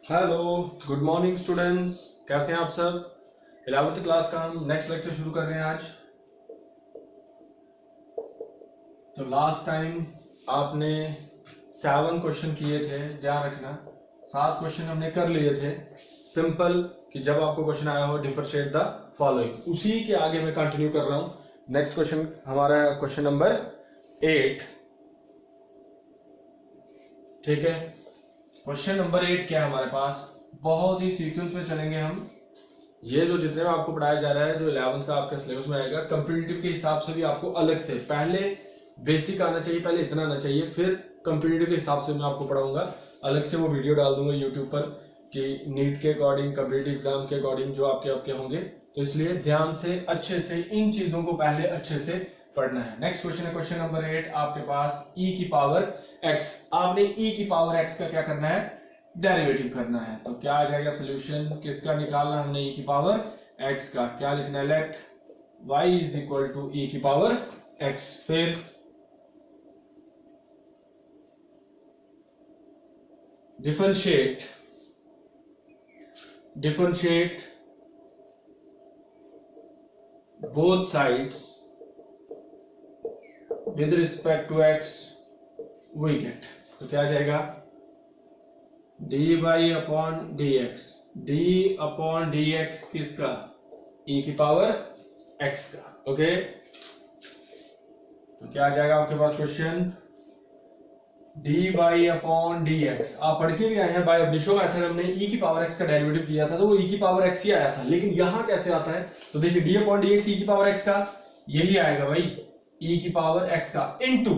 Hello, good morning students. कैसे हैं आप सब? 11वीं क्लास का हम नेक्स्ट लेक्चर शुरू कर रहे हैं आज। तो लास्ट टाइम आपने 7 क्वेश्चन किए थे, ध्यान रखना। 7 क्वेश्चन हमने कर लिए थे सिंपल, कि जब आपको क्वेश्चन आया हो डिफरेंशिएट द फॉलोइंग, उसी के आगे मैं कंटिन्यू कर रहा हूं। नेक्स्ट क्वेश्चन हमारा क्वेश्चन नंबर 8। ठीक है, क्वेश्चन नंबर 8 क्या है हमारे पास? बहुत ही सीक्वेंस में चलेंगे हम। ये जो जितने में आपको पढ़ाया जा रहा है, जो 11th का आपके सिलेबस में आएगा, कंपिटिटिव के हिसाब से भी आपको अलग से पहले बेसिक आना चाहिए, पहले इतना आना चाहिए, फिर कंपिटिटिव के हिसाब से मैं आपको पढ़ाऊंगा। अलग से वो वीडियो डाल दूंगा यूट्यूब पर कि नीट के अकॉर्डिंग, कंपिटिटिव एग्जाम के अकॉर्डिंग जो आपके आपके होंगे। तो इसलिए ध्यान से अच्छे से इन चीजों को पहले अच्छे से पढ़ना है। नेक्स्ट क्वेश्चन है क्वेश्चन नंबर 8 आपके पास, e की पावर x। आपने e की पावर x का क्या करना है? डेरिवेटिव करना है। तो क्या आ जाएगा सोल्यूशन? किसका निकालना हमने? e की पावर x का। क्या लिखना है? Let y is equal to e की पावर x। फिर differentiate both sides with respect to x we get. तो क्या आ जाएगा? dy upon dx। d upon dx किसका? e की पावर x का। ओके, तो क्या आ जाएगा आपके पास क्वेश्चन? dy upon dx। आप पढ़ के भी आए हैं, बाय अब्लिशो मेथड हमने e की पावर x का डेरिवेटिव किया था, तो वो e की पावर x ही आया था। लेकिन यहां कैसे आता है? तो देखिए, d अपॉन dx e की पावर x का, यही आएगा भाई, e की पावर x का इनटू,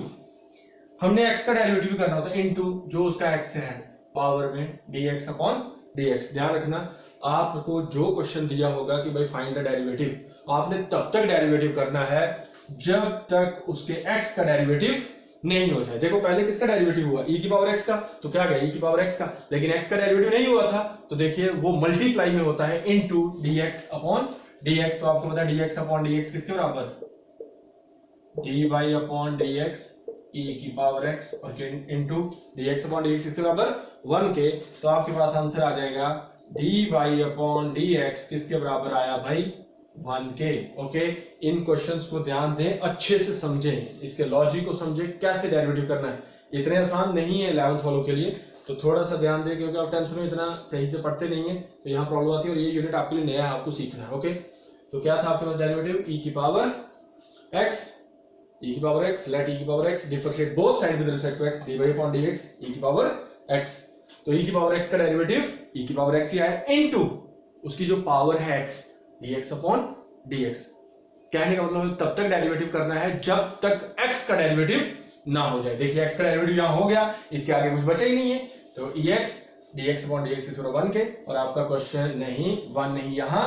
हमने x का डेरिवेटिव करना होता है, इनटू जो उसका x है पावर में dx अपॉन dx। ध्यान रखना, आपको जो क्वेश्चन दिया होगा कि भाई फाइंड द डेरिवेटिव, आपने तब तक डेरिवेटिव करना है जब तक उसके x का डेरिवेटिव नहीं हो जाए। देखो, पहले किसका डेरिवेटिव हुआ? e की पावर x का, तो क्या गया? e की पावर x का। लेकिन x का डेरिवेटिव नहीं हुआ था, तो देखिए वो मल्टीप्लाई में होता है, इनटू dx अपॉन dx। तो आपको पता है dx अपॉन dx किसके बराबर? dy अपॉन dx e की पावर x, और इनटू dx अपॉन dx किसके बराबर? 1 के। तो आपके पास आंसर आ जाएगा dy अपॉन dx किसके बराबर आया भाई? 1 के। ओके, इन क्वेश्चंस को ध्यान दें, अच्छे से समझें, इसके लॉजिक को समझें, कैसे डेरिवेटिव करना है। इतने आसान नहीं है 11th वालों के लिए, तो थोड़ा सा ध्यान दें, क्योंकि आप 10th में इतना सही से पढ़ते नहीं है, तो यहाँ प्रॉब्लम आती है। और ये यूनिट आपके लिए नया है, आपको सीखना है। ओके, तो क्या था आपके पास डेरिवेटिव? e की पावर x, e की पावर x, लेट e की power x differentiate both side with respect to x, dy upon dx e की पावर x। तो e की पावर x का डेरिवेटिव e की पावर x ही आया, इनटू उसकी जो पावर है x, dx अपॉन dx। कहने का मतलब तब तक डेरिवेटिव करना है जब तक x का डेरिवेटिव ना हो जाए। देखिए, x का डेरिवेटिव यहां हो गया, इसके आगे कुछ बचा ही नहीं है, तो ex dx upon dx is 1 के। और आपका क्वेश्चन नहीं 1 नहीं, यहां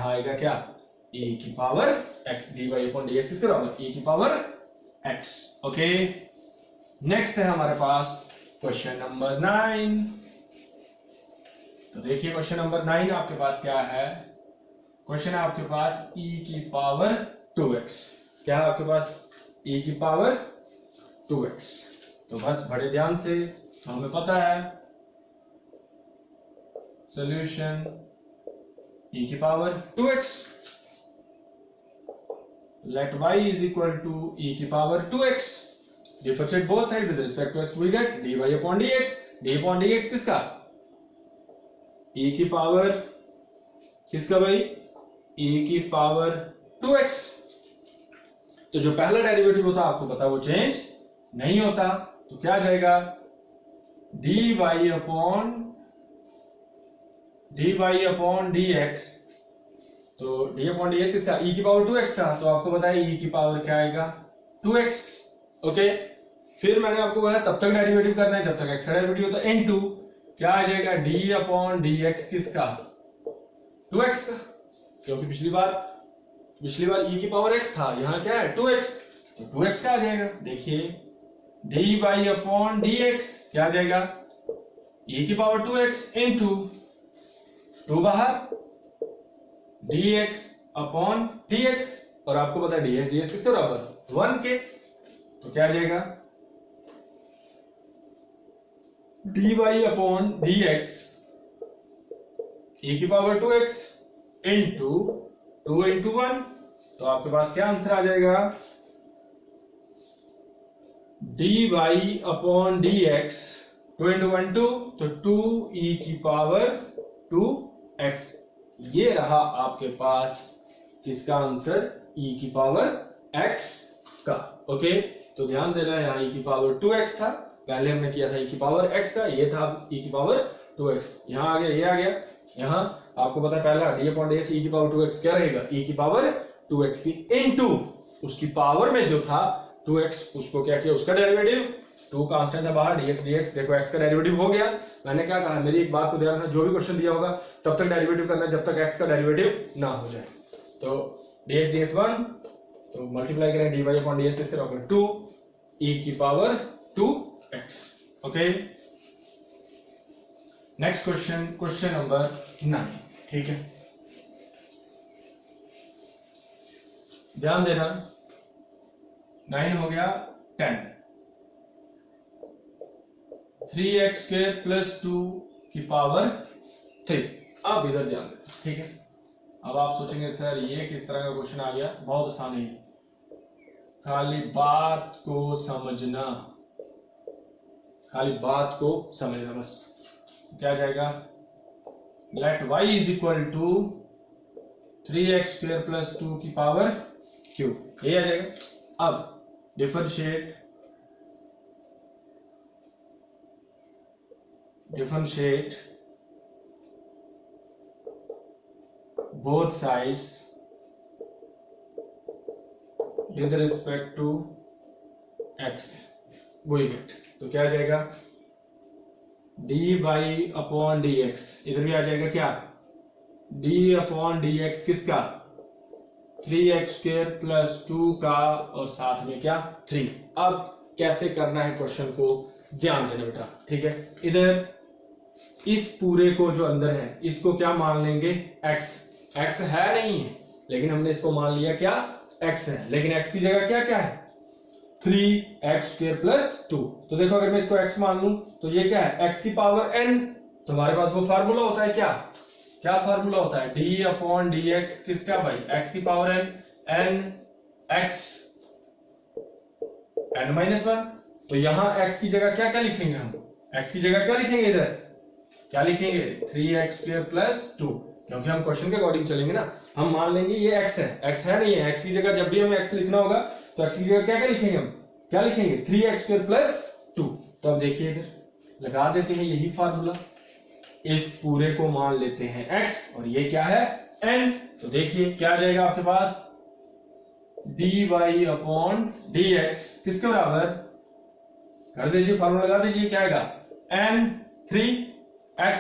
आएगा क्या? e की power x, dy upon dx किसके बराबर? e की पावर x। ओके, नेक्स्ट है हमारे पास क्वेश्चन नंबर 9। तो देखिए, क्वेश्चन नंबर 9 आपके पास क्या है? क्वेश्चन है आपके पास e की पावर 2x। क्या है आपके पास? e की पावर 2x। तो बस बड़े ध्यान से, तो हमें पता है सॉल्यूशन e की power 2x, let y is equal to e की power 2x differentiate both side with respect to x, we get dy upon dx। d upon dx किसका? e की पावर किसका भाई? e की पावर 2x। तो जो पहला डेरिवेटिव होता आपको पता, वो चेंज नहीं होता। तो क्या आ जाएगा? dy upon dx। तो d अपॉन dx किसका? e की पावर 2x का। तो आपको पता है e की पावर क्या आएगा? 2x। ओके, फिर मैंने आपको कहा तब तक डेरिवेटिव करना है जब तक x का डेरिवेटिव होता है, इनटू क्या आ जाएगा? d अपॉन dx किसका? 2x का। क्योंकि पिछली बार e की पावर x था, यहाँ क्या है? 2x, तो 2x का आ जाएगा। देखिए, dy अपॉन dx क्या आ जाएगा? e की पावर 2x इनटू 2 बाहर, dx अपॉन dx। और आपको पता है dx किसके बराबर? 1 के। तो क्या आ जाएगा? dy अपॉन dx e की पावर 2x इंटू 2 इंटू 1, तो आपके पास क्या आंसर आ जाएगा, dy अपॉन dx, 2 इंटू 1 2, तो 2e की पावर 2x। ये रहा आपके पास किसका आंसर, e की पावर x का। ओके, तो ध्यान देना यहाँ e की पावर 2x था, पहले हमने किया था e की पावर x का, ये था e की पावर 2x। यहाँ आ गया, ये आ गया, यहाँ आपको पता है पहला d अपॉन ds e की पावर 2x क्या रहेगा, e की पावर 2x की इनटू उसकी पावर में जो था 2x, उसको क्या किया, उसका डेरिवेटिव, 2 कांस्टेंट है बाहर, dx देखो x का डेरिवेटिव हो गया। मैंने क्या कहा, मेरी एक बात को ध्यान रखना, जो भी क्वेश्चन दिया होगा तब तक डेरिवेटिव करना जब तक x का डेरिवेटिव ना हो जाए। तो dx 1, तो मल्टीप्लाई करें dy अपॉन ds, इसके बराबर 2 e की power 2x। Okay, next question, question number 9। ठीक है, ध्यान देना, 9 हो गया 10, 3x स्क्वायर प्लस 2 की पावर 3। अब इधर ध्यान देना, ठीक है। अब आप सोचेंगे सर ये किस तरह का क्वेश्चन आ गया, बहुत आसान है, खाली बात को समझना, खाली बात को समझना बस। क्या जाएगा, let y is equal to 3x square plus 2 की पावर q, ये आ जाएगा। अब डिफरेंशिएट both sides with respect to x, we get, तो क्या आ जाएगा, dy अपॉन dx, इधर भी आ जाएगा क्या, d अपॉन dx किसका, 3x स्क्वायर प्लस 2 का, और साथ में क्या 3। अब कैसे करना है क्वेश्चन को, ध्यान देना बेटा, ठीक है। इधर इस पूरे को जो अंदर है इसको क्या मान लेंगे, x है नहीं है, लेकिन हमने इसको मान लिया क्या, x है, लेकिन x की जगह क्या क्या है, 3x स्क्वायर प्लस 2। तो देखो अगर मैं इसको x मान लूं तो ये क्या है, x की पावर n, तो हमारे पास वो फार्मूला होता है, क्या फार्मूला होता है, d अपॉन dx किसका भाई, x की power n x n minus 1। तो यहां x की जगह क्या क्या लिखेंगे हम, x की जगह क्या लिखेंगे, इधर क्या लिखेंगे, 3x स्क्वायर प्लस 2, क्योंकि हम क्वेश्चन के अकॉर्डिंग चलेंगे ना। हम मान लेंगे ये x है नहीं है, x की जगह जब भी हमें x लिखना होगा तो x की जगह क्या क्या लिखेंगे, हम क्या लिखेंगे, 3x स्क्वायर प्लस 2। तो अब देखिए इधर लगा देते हैं यही फार्मूला, इस पूरे को मान लेते हैं x और ये क्या है n। तो देखिए क्या आ जाएगा आपके पास, dy अपॉन dx किसके बराबर, कर दीजिए फार्मूला लगा दीजिए, क्या आएगा, n 3x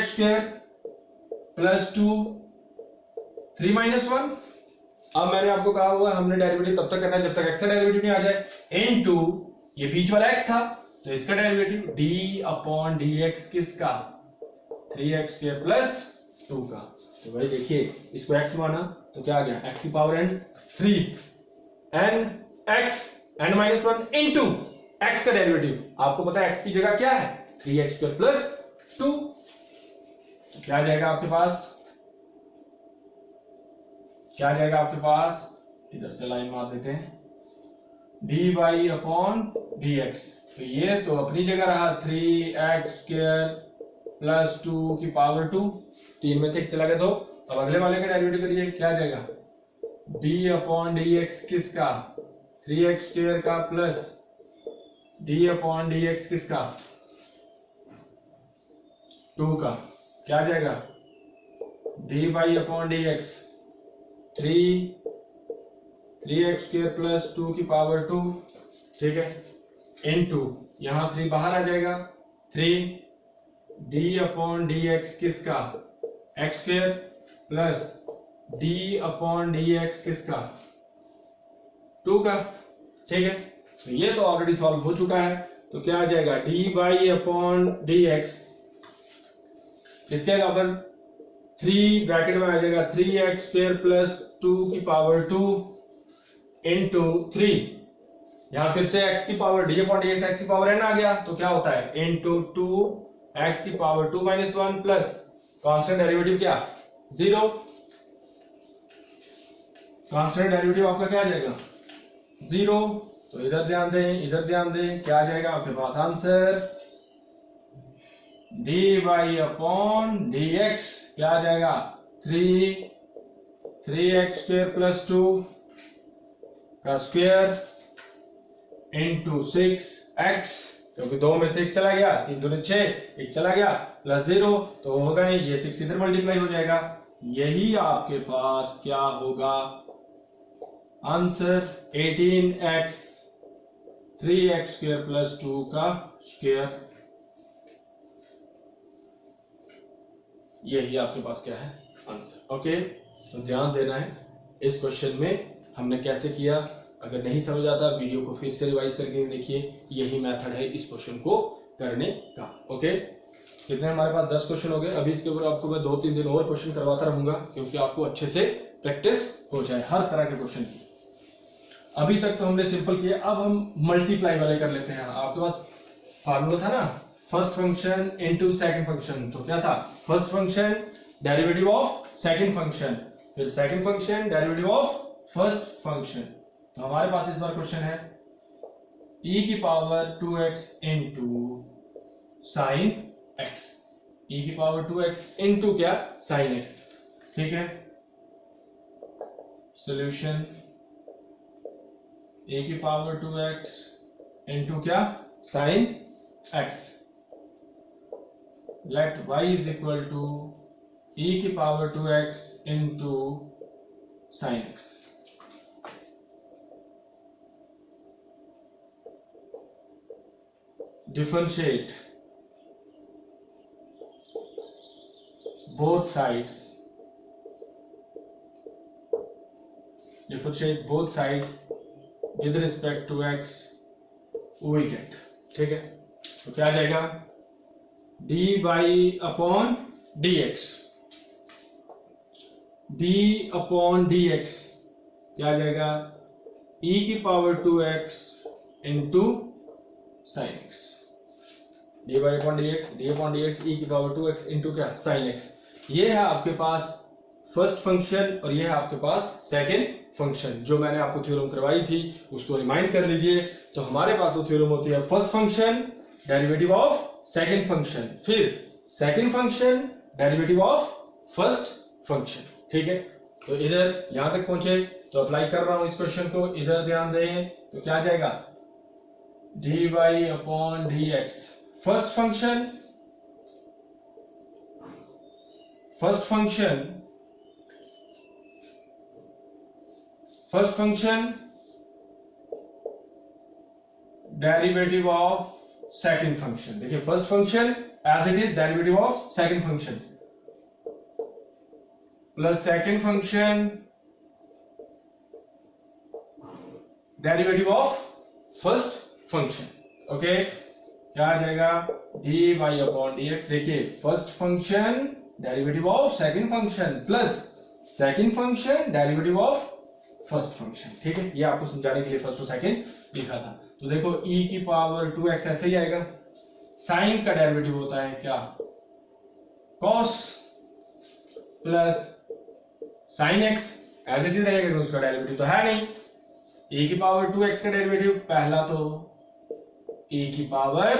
square plus 2 3 minus 1। अब मैंने आपको कहा हुआ हमने डेरिवेटिव तब तक करना है जब तक x का डेरिवेटिव नहीं आ जाए, इनटू ये बीच वाला x था तो इसका डेरिवेटिव d अपॉन dx किसका, 3x स्क्वायर प्लस 2 का। तो भाई देखिए इसको x माना तो क्या आ गया, x की power n 3 n x n minus 1 into x का डेरिवेटिव, आपको पता है x की जगह क्या है, 3x स्क्वायर प्लस 2। तो क्या आ जाएगा आपके पास, क्या आ जाएगा आपके पास, इधर से लाइन मार देते हैं, dy अपॉन dx, तो ये तो अपनी जगह रहा 3x स्क्वायर प्लस 2 की पावर 2, 3 में से एक चला गया तो अब अगले वाले का डेरिवेटिव करिए, क्या आ जाएगा, d अपॉन dx किसका, 3x स्क्वायर का प्लस d अपॉन dx किसका, 2 का, क्या आ जाएगा, dy upon dx 3x square plus 2 की पावर 2, ठीक है, इनटू यहां 3 बाहर आ जाएगा, 3 d अपॉन dx किसका, x square plus d upon dx किसका, 2 का, ठीक है। तो ये तो ऑलरेडी सॉल्व हो चुका है, तो क्या आ जाएगा, dy अपॉन dx इसके बराबर 3 ब्रैकेट में आ जाएगा 3x स्क्वायर प्लस 2 की पावर 2 इंटू 3, यहां फिर से x की power d upon dx x की पावर n आ गया, तो क्या होता है इंटू 2 x की power 2 minus 1 plus constant derivative क्या 0, कांस्टेंट डेरिवेटिव आपका क्या आ जाएगा 0। तो इधर ध्यान दें, इधर ध्यान दें, क्या आ जाएगा आपके पास आंसर dy अपॉन dx क्या आ जाएगा 3x स्क्वायर प्लस 2 का स्क्वायर इंटू 6x, क्योंकि 2 में से 1 चला गया, 3 दूनी 6, 1 चला गया प्लस 0 तो होगा नहीं, ये 6 इधर मल्टीप्लाई हो जाएगा। यही आपके पास क्या होगा answer 18x 3x square plus 2 का स्क्वायर, यही आपके पास क्या है आंसर। ओके, तो ध्यान देना है इस क्वेश्चन में हमने कैसे किया। अगर नहीं समझ आता वीडियो को फिर से रिवाइज करके देखिए, यही मेथड है इस क्वेश्चन को करने का। ओके, कितने हमारे पास 10 क्वेश्चन हो गए। अभी इसके ऊपर आपको मैं 2-3 दिन और क्वेश्चन करवाता रहूंगा, क्योंकि आपको अच्छे से प्रैक्टिस हो जाए हर तरह के क्वेश्चन की। अभी तक तो हमने सिंपल किया, अब हम मल्टीप्लाई वाले कर लेते हैं। आपके पास फार्मूला था ना, first function into second function, तो क्या था first function derivative of second function, फिर second function derivative of first function. तो हमारे पास इस बार क्वेश्चन है e की power 2x into sine x, e की पावर 2x इंटू क्या साइन x। ठीक है, सॉल्यूशन e की पावर 2x इंटू क्या sine x, let y is equal to e की power 2x into sine x। Differentiate both sides, differentiate both sides with respect to x, we will get। ठीक है, तो क्या आ जाएगा dy upon dx, d upon dx क्या आ जाएगा e की power 2x into sine x, dy upon dx e की पावर 2x इंटू क्या साइन x। ये है आपके पास फर्स्ट फंक्शन और ये है आपके पास सेकंड फंक्शन। जो मैंने आपको थ्योरम करवाई थी उसको रिमाइंड कर लीजिए। तो हमारे पास वो थ्योरम होती है first function derivative of second function, फिर second function derivative of first function. ठीक है, तो इधर यहां तक पहुंचे तो अप्लाई कर रहा हूं इस क्वेश्चन को, इधर ध्यान दें। तो क्या आ जाएगा dy upon dx, first function derivative of second function. देखिए first function as it is derivative of second function plus second function derivative of first function. Okay, क्या आ जाएगा dy अपॉन dx। देखिए first function derivative of second function plus second function derivative of first function. ठीक है, ये आपको समझाने के लिए फर्स्ट और सेकंड लिखा था। तो देखो e की पावर 2x ऐसे ही आएगा, साइन का डेरिवेटिव होता है क्या cos plus sine x, as it is रहेगा क्योंकि उसका डेरिवेटिव तो है नहीं। e की पावर 2x का डेरिवेटिव पहला तो e की पावर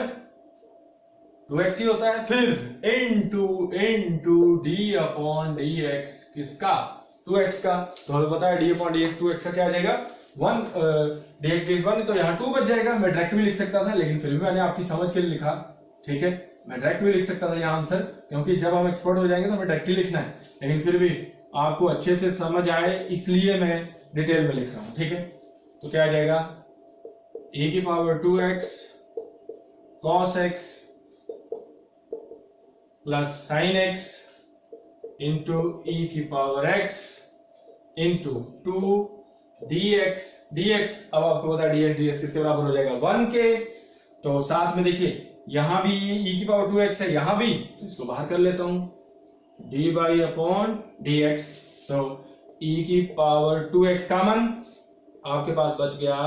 2x ही होता है, फिर इंटू d अपॉन dx किसका 2x का। तो हमें पता है d अपॉन dx 2x का क्या आ जाएगा 1, dx dx 1, तो यहाँ 2 बच जाएगा। मैं डायरेक्ट भी लिख सकता था, लेकिन फिर भी मैंने आपकी समझ के लिए लिखा। ठीक है, मैं डायरेक्ट भी लिख सकता था यहाँ आंसर, क्योंकि जब हम एक्सपर्ट हो जाएंगे तो हमें डायरेक्ट ही लिखना है, लेकिन फिर भी आपको अच्छे से समझ आए इसलिए मैं डिटेल में लिख रहा हूँ। ठीक है, तो क्या आ जाएगा e की power 2x cos x plus sine x into e की पावर x इंटू 2 dx। अब आपको पता है dx किसके बराबर हो जाएगा 1 के। तो साथ में देखिए यहां भी e की पावर 2x है, यहां भी, तो इसको बाहर कर लेता हूं dy अपॉन dx। तो e की पावर 2x कॉमन, आपके पास बच गया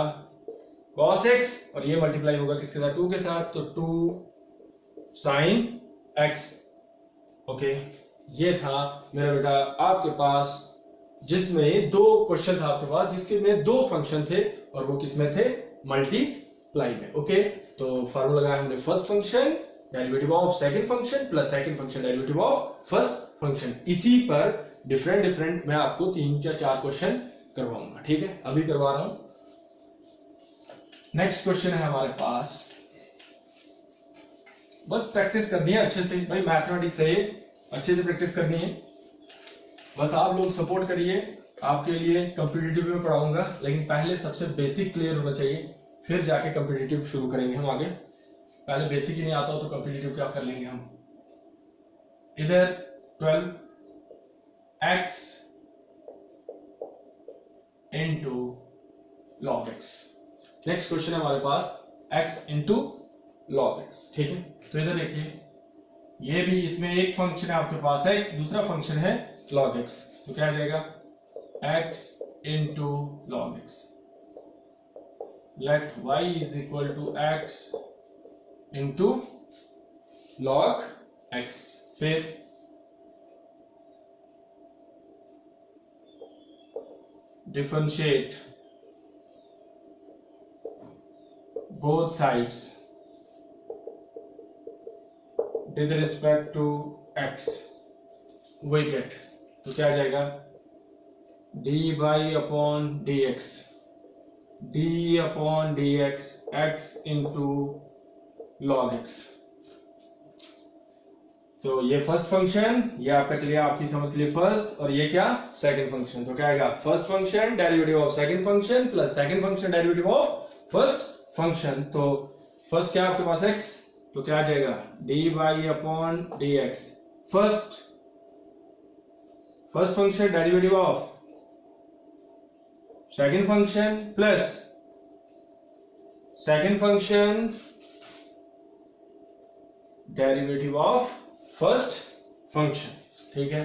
cos x और ये मल्टीप्लाई होगा किसके साथ 2 के साथ, तो 2 साइन एक्स। ओके, ये था मेरा बेटा आपके पास, जिसमें दो क्वेश्चन था आपके पास, जिसके में दो फंक्शन थे और वो किसमें थे, मल्टीप्लाई में। ओके, तो फार्मूला लगाया हमने first function derivative of second function plus second function derivative of first function. इसी पर डिफरेंट मैं आपको 3 या 4 क्वेश्चन करवाऊंगा। ठीक है, अभी करवा रहा हूं। नेक्स्ट क्वेश्चन है हमारे पास, बस प्रैक्टिस करनी है अच्छे से भाई, मैथमेटिक्स है ये, अच्छे से प्रैक्टिस करनी है। बस आप लोग सपोर्ट करिए, आपके लिए कॉम्पिटिटिव में पढ़ाऊंगा, लेकिन पहले सबसे बेसिक क्लियर होना चाहिए, फिर जाके कॉम्पिटिटिव शुरू करेंगे हम आगे। पहले बेसिक ही नहीं आता हो तो कॉम्पिटिटिव क्या कर लेंगे हम। इधर 12x into log x. Next question है हमारे पास x इंटू लॉग एक्स। ठीक है, तो इधर देखिए, ये भी इसमें एक फंक्शन है आपके पास x, दूसरा फंक्शन है log x, तो क्या आ जाएगा x into log X. Let y is equal to x into log x। फिर differentiate both sides with respect to x, we get, तो क्या आ जाएगा dy upon dx, d upon dx x into log x। तो ये first function, ये आपका चलिए आपकी समझ के लिए फर्स्ट, और ये क्या सेकंड फंक्शन। तो क्या आएगा first function derivative of second function plus second function derivative of first function. तो फर्स्ट क्या आपके पास x, तो क्या आ जाएगा dy upon dx, first function derivative of second function plus second function derivative of first function. ठीक है,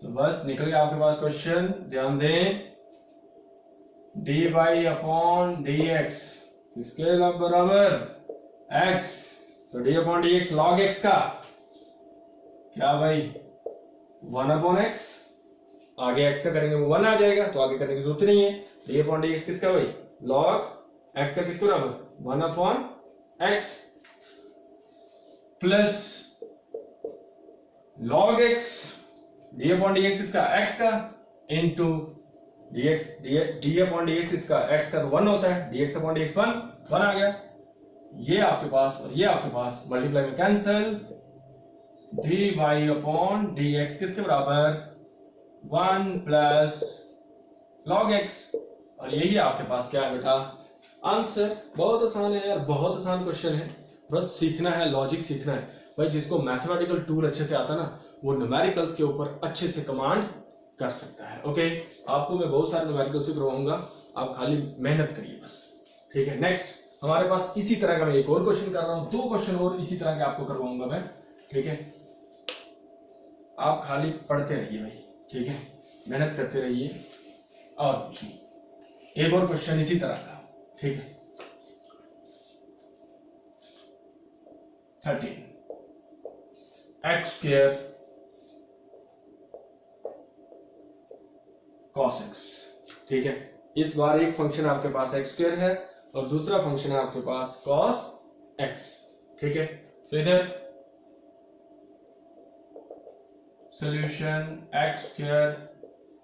तो बस निकल गया आपके पास क्वेश्चन। ध्यान दें, dy अपॉन dx किसके बराबर x, तो d upon dx log x का क्या भाई 1 अपॉन x, आगे x का करेंगे वो 1 आ जाएगा, तो आगे करने की जरूरत नहीं है। d अपॉन dx किसका भाई log x का किसके बराबर 1 upon x plus log x, d upon dx किसका x का into dx, d upon dx किसका x का तो 1 होता है, dx अपॉन dx 1 आ गया। ये आपके पास और ये आपके पास मल्टीप्लाई में कैंसिल, dy अपॉन dx किसके बराबर 1 प्लस log x, और यही आपके पास क्या है बेटा आंसर। बहुत आसान है यार, बहुत आसान क्वेश्चन है, बस सीखना है, लॉजिक सीखना है भाई। जिसको मैथमेटिकल टूल अच्छे से आता ना, वो न्यूमेरिकल्स के ऊपर अच्छे से कमांड कर सकता है। ओके, आपको मैं बहुत सारे न्यूमेरिकल्स भी करवाऊंगा, आप खाली मेहनत करिए बस। ठीक है, नेक्स्ट हमारे पास इसी तरह का मैं एक और क्वेश्चन कर रहा हूं, 2 क्वेश्चन और इसी तरह के आपको करवाऊंगा मैं। ठीक है, आप खाली पढ़ते रहिए भाई, ठीक है, मेहनत करते रहिए और कुछ नहीं। एक और क्वेश्चन इसी तरह का, ठीक है। 13 x स्क्वायर cos x। ठीक है, इस बार एक फंक्शन आपके पास x स्क्वायर है और दूसरा फंक्शन है आपके पास cos x। ठीक है, तो इधर solution x square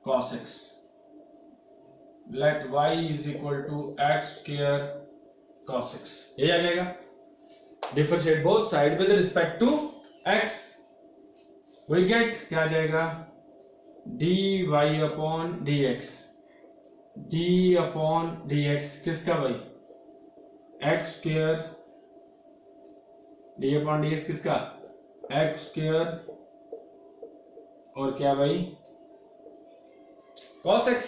cos x, let y is equal to x square cos x, ये आ जाएगा। Differentiate both side with respect to x, we get क्या आ जाएगा dy upon dx, d upon dx किसका भाई x square, d upon dx किसका x square और क्या भाई cos x।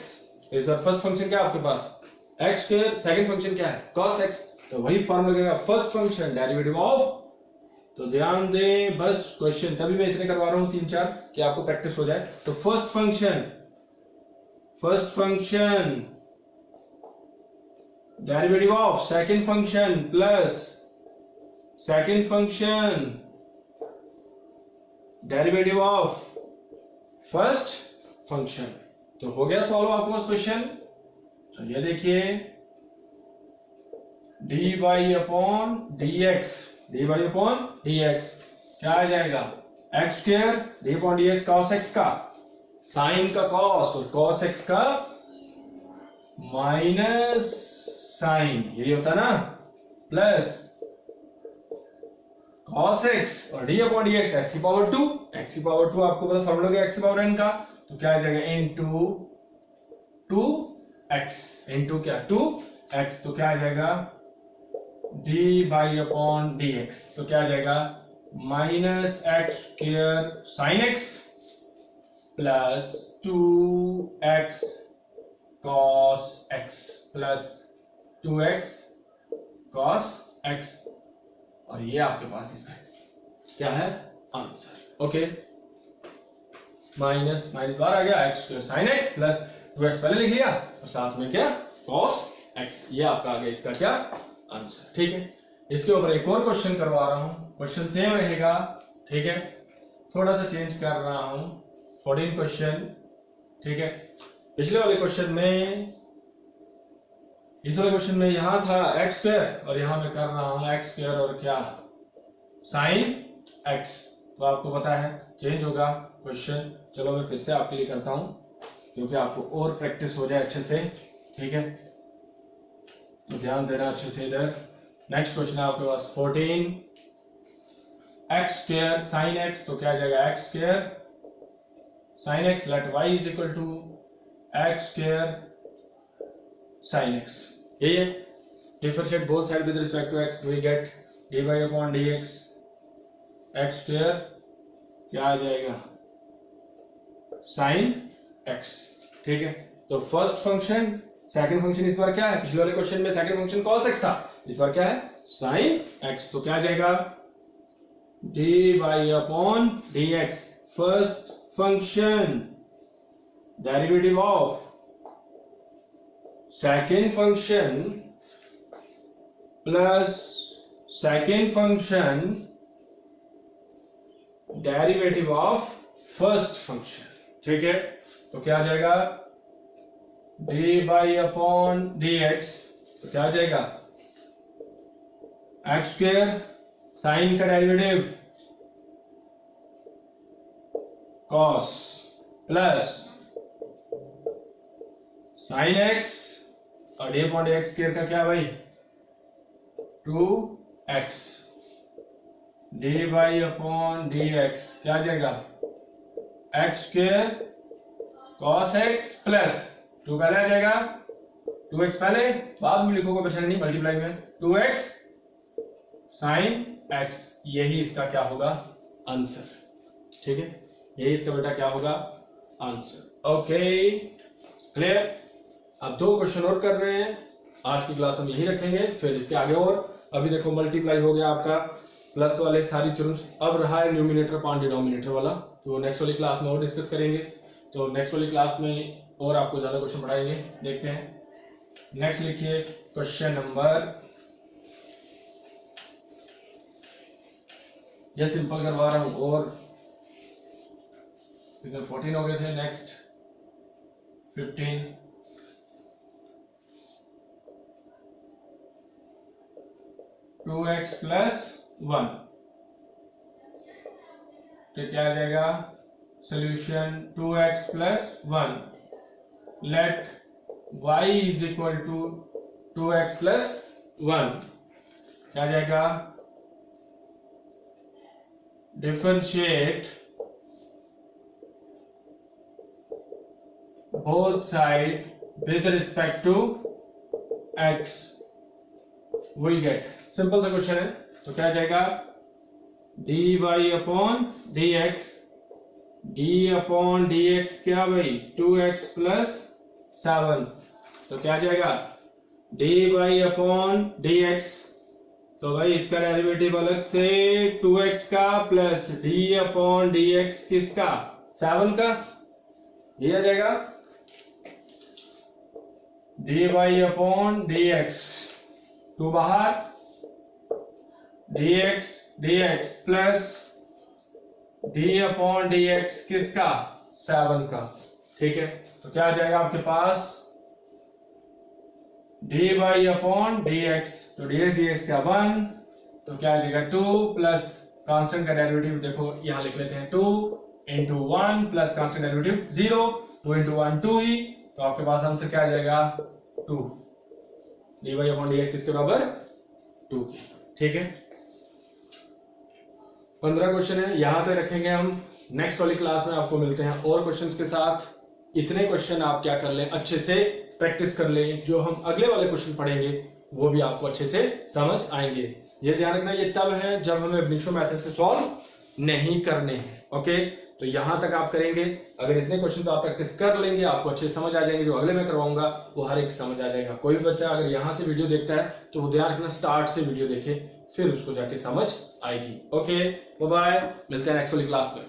इस बार फर्स्ट फंक्शन क्या है आपके पास x स्क्वायर, सेकंड फंक्शन क्या है cos x, तो वही फॉर्मूला लगेगा फर्स्ट फंक्शन डेरिवेटिव ऑफ। तो ध्यान दें बस, क्वेश्चन तभी मैं इतने करवा रहा हूं 3-4 कि आपको प्रैक्टिस हो जाए। तो first function derivative of second function plus second function derivative of first function. तो हो गया सॉल्व आपको क्वेश्चन। चलिए देखिए, dy upon dx, dy upon dx क्या आ जाएगा, x square D upon D x cos x का साइन का कॉस और कॉस एक्स का माइनस साइन, यही होता है ना, प्लस कॉस एक्स और D upon D x x की पावर 2, एक्स की पावर 2 आपको पता फॉर्मूला क्या, एक्स की पावर n का, तो क्या आ जाएगा इनटू 2x इनटू क्या 2x, तो क्या आ जाएगा D by upon D X, तो क्या आ जाएगा minus x square sine x plus 2x cos x plus 2x cos x, और ये आपके पास इसका क्या है आंसर। ओके, माइनस माइनस बार आ गया, x square sine x plus 2x पहले लिख लिया और साथ में क्या कॉस एक्स, ये आपका आ गया इसका क्या आंसर। ठीक है, इसके ऊपर एक और क्वेश्चन करवा रहा हूं, क्वेश्चन सेम रहेगा, ठीक है, थोड़ा सा चेंज कर रहा हूं, 14 क्वेश्चन, ठीक है। पिछले वाले क्वेश्चन में, इस वाले क्वेश्चन में यहां था एक्स स्क्वायर और यहां मैं कर रहा हूं एक्स स्क्वायर और क्या साइन एक्स, तो आपको पता है चेंज होगा क्वेश्चन। चलो मैं फिर से आपके लिए करता हूं क्योंकि आपको और प्रैक्टिस हो जाए अच्छे से, ठीक है, तो ध्यान देना अच्छे से इधर। नेक्स्ट क्वेश्चन है आपके पास 14, एक्स स्क्वायर साइन एक्स, तो क्या आ जाएगा x square sine x let y is equal to x square sine x, यही है। Differentiate both side with respect to x, we get dy upon dx x square क्या आ जाएगा sign x, ठीक है। तो फर्स्ट फंक्शन, सेकंड फंक्शन इस बार क्या है, पिछले वाले क्वेश्चन में सेकंड फंक्शन cos x था, इस बार क्या है साइन x, तो क्या आ जाएगा dy upon dx first function derivative of second function plus second function derivative of first function, ठीक है। तो क्या आ जाएगा dy अपॉन dx, तो क्या आ जाएगा एक्स स्क्वायर साइन का derivative cos plus sine x और डी अपॉन एक्स स्क्वायर का क्या भाई 2x, dy अपॉन dx क्या आ जाएगा x square cos x plus 2 पहले आ जाएगा 2x पहले, बाद में लिखोगे परेशानी नहीं, मल्टीप्लाई में 2x साइन x, यही इसका क्या होगा आंसर, ठीक है, यही इसका बेटा क्या होगा आंसर। Okay clear. अब 2 क्वेश्चन और कर रहे हैं, आज की क्लास हम यही रखेंगे, फिर इसके आगे और, अभी देखो मल्टीप्लाई हो गया आपका, प्लस वाले सारी थ्योरम्स, अब रहा है न्यूमिनेटर पान डिनोमिनेटर वाला, तो नेक्स्ट वाली क्लास में और डिस्कस करेंगे। तो नेक्स्ट वाली क्लास में और आपको ज्यादा क्वेश्चन पढ़ाएंगे, देखते हैं। नेक्स्ट लिखिए क्वेश्चन नंबर, ये सिंपल करवा रहा हूं, और 14 हो गए थे, नेक्स्ट 15, टू एक्स प्लस 1, तो क्या आ जाएगा solution 2x plus 1 let y is equal to 2x plus 1, क्या आ जाएगा differentiate both side with respect to x, we get, simple सा क्वेश्चन है। तो क्या आ जाएगा dy upon dx, d upon dx क्या भाई 2x प्लस 7, तो क्या आ जाएगा dy अपॉन dx, तो भाई इसका डेरिवेटिव अलग से 2x का प्लस d अपॉन dx किसका 7 का, ये आ जाएगा dy अपॉन dx, 2 बाहर dx plus D upon D x किसका, 7 का, ठीक है। तो क्या आ जाएगा आपके पास, D Y upon D X, तो डी एक्स क्या 1, तो क्या आ जाएगा 2 प्लस कांस्टेंट का डेरिवेटिव देखो यहां लिख लेते हैं 2 into 1 plus constant derivative 0, 2 into 1 2 ही, तो आपके पास आंसर क्या आ जाएगा 2, d Y upon D x इसके बराबर 2 की, ठीक है। 15 क्वेश्चन है, यहां तक रखेंगे हम। नेक्स्ट वाली क्लास में आपको मिलते हैं और क्वेश्चंस के साथ। इतने क्वेश्चन आप क्या कर लें, अच्छे से प्रैक्टिस कर लें, जो हम अगले वाले क्वेश्चन पढ़ेंगे वो भी आपको अच्छे से समझ आएंगे। ये ध्यान रखना, ये तब है जब हमें अब इनिशियो मेथड से सॉल्व नहीं करने हैं, ओके। तो यहां तक आप करेंगे, अगर इतने क्वेश्चन तो आप प्रैक्टिस कर लेंगे, आपको अच्छे समझ आ जाएंगे। जो अगले मैं करवाऊंगा वो हर एक समझ आ जाएगा। कोई भी बच्चा अगर यहां से वीडियो देखता है तो वो ध्यान रखना स्टार्ट से वीडियो देखे, फिर उसको जाके समझ आएगी। ओके, बाय बाय, मिलते हैं नेक्स्ट वाली क्लास में।